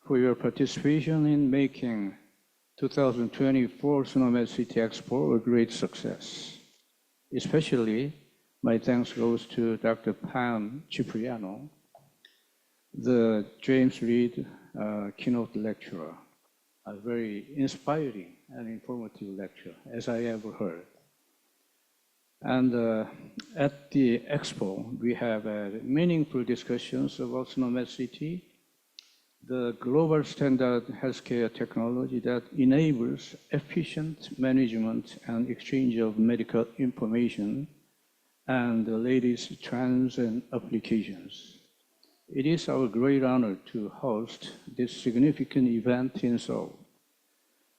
for your participation in making 2024 SNOMED CT Expo a great success. Especially, my thanks goes to Dr. Pam Cipriano, the James Reed keynote lecturer, a very inspiring and informative lecture, as I ever heard. And at the Expo, we have had meaningful discussions about SNOMED CT, the global standard healthcare technology that enables efficient management and exchange of medical information and the latest trends and applications. It is our great honor to host this significant event in Seoul,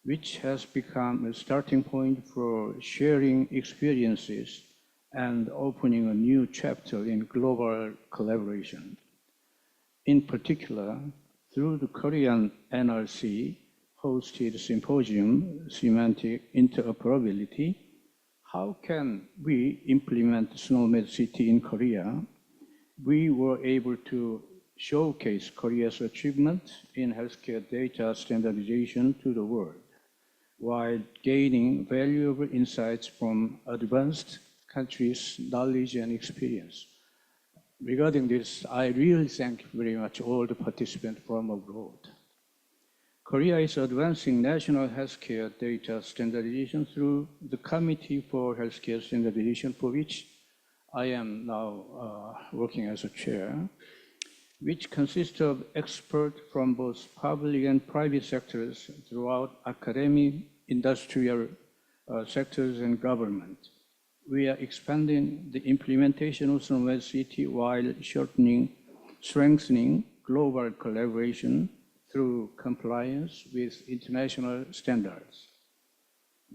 which has become a starting point for sharing experiences and opening a new chapter in global collaboration. In particular, through the Korean NRC hosted symposium, Semantic Interoperability, how can we implement SNOMED CT in Korea? We were able to showcase Korea's achievement in healthcare data standardization to the world, while gaining valuable insights from advanced countries' knowledge and experience. Regarding this, I really thank very much all the participants from abroad. Korea is advancing national healthcare data standardization through the Committee for Healthcare Standardization, for which I am now working as a chair, which consists of experts from both public and private sectors throughout academic, industrial sectors, and government. We are expanding the implementation of SNOMED CT while strengthening global collaboration through compliance with international standards.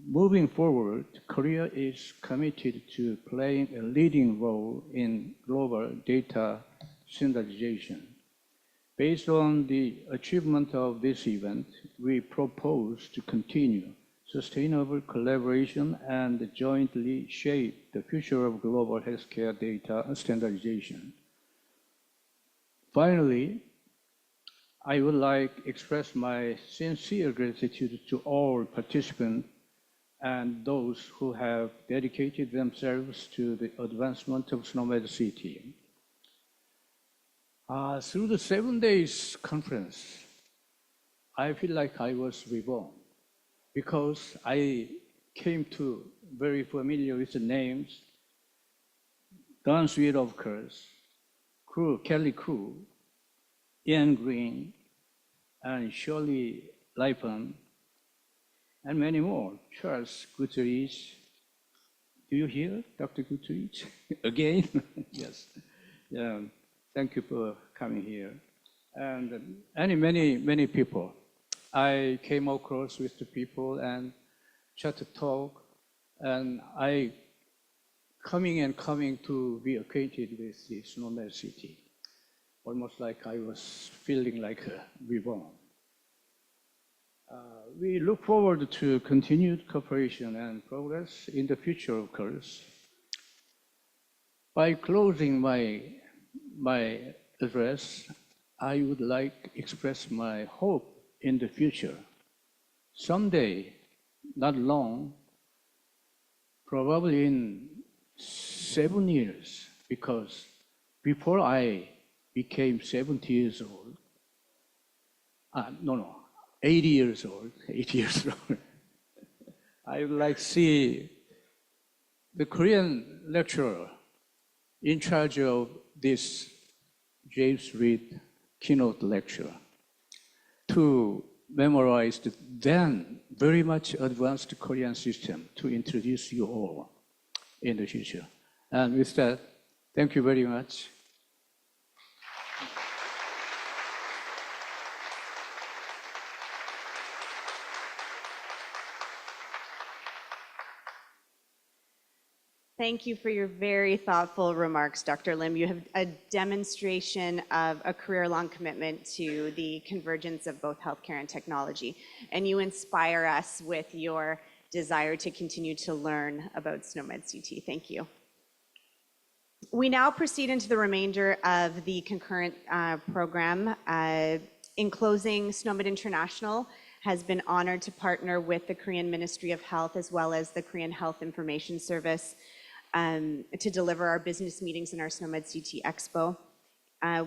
Moving forward, Korea is committed to playing a leading role in global data standardization. Based on the achievement of this event, we propose to continue sustainable collaboration and jointly shape the future of global healthcare data standardization. Finally, I would like to express my sincere gratitude to all participants and those who have dedicated themselves to the advancement of SNOMED CT. Through the 7 days conference, I feel like I was reborn because I came to very familiar with the names, Don Sweet, of course, Kelly Crew, Ian Green, and Shirley Lipan, and many more, Charles Guterres, Do you hear, Dr. Gutrich? Again? Yes. Yeah. Thank you for coming here. And many people. I came across with the people and chat to talk, and I coming to be acquainted with the SNOMED CT. Almost like I was feeling like reborn. We look forward to continued cooperation and progress in the future, of course. By closing my address, I would like to express my hope in the future. Someday, not long, probably in 7 years, because before I became 70 years old, 80 years old, 80 years old, I would like to see the Korean lecturer in charge of this James Reed keynote lecture to memorize the then very much advanced Korean system to introduce you all in the future. And with that, thank you very much. Thank you for your very thoughtful remarks, Dr. Lim. You have a demonstration of a career-long commitment to the convergence of both healthcare and technology, and you inspire us with your desire to continue to learn about SNOMED CT. Thank you. We now proceed into the remainder of the concurrent program. In closing, SNOMED International has been honored to partner with the Korean Ministry of Health as well as the Korean Health Information Service to deliver our business meetings in our SNOMED CT Expo.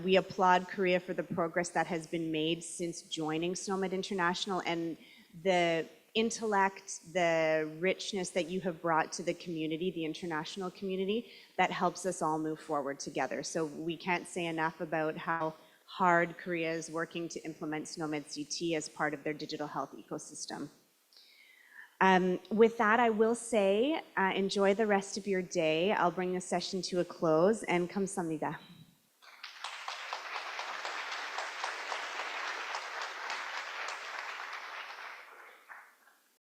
We applaud Korea for the progress that has been made since joining SNOMED International and the intellect, the richness that you have brought to the community, the international community, that helps us all move forward together. So we can't say enough about how hard Korea is working to implement SNOMED CT as part of their digital health ecosystem. With that, I will say, enjoy the rest of your day. I'll bring this session to a close, and kamsahamnida.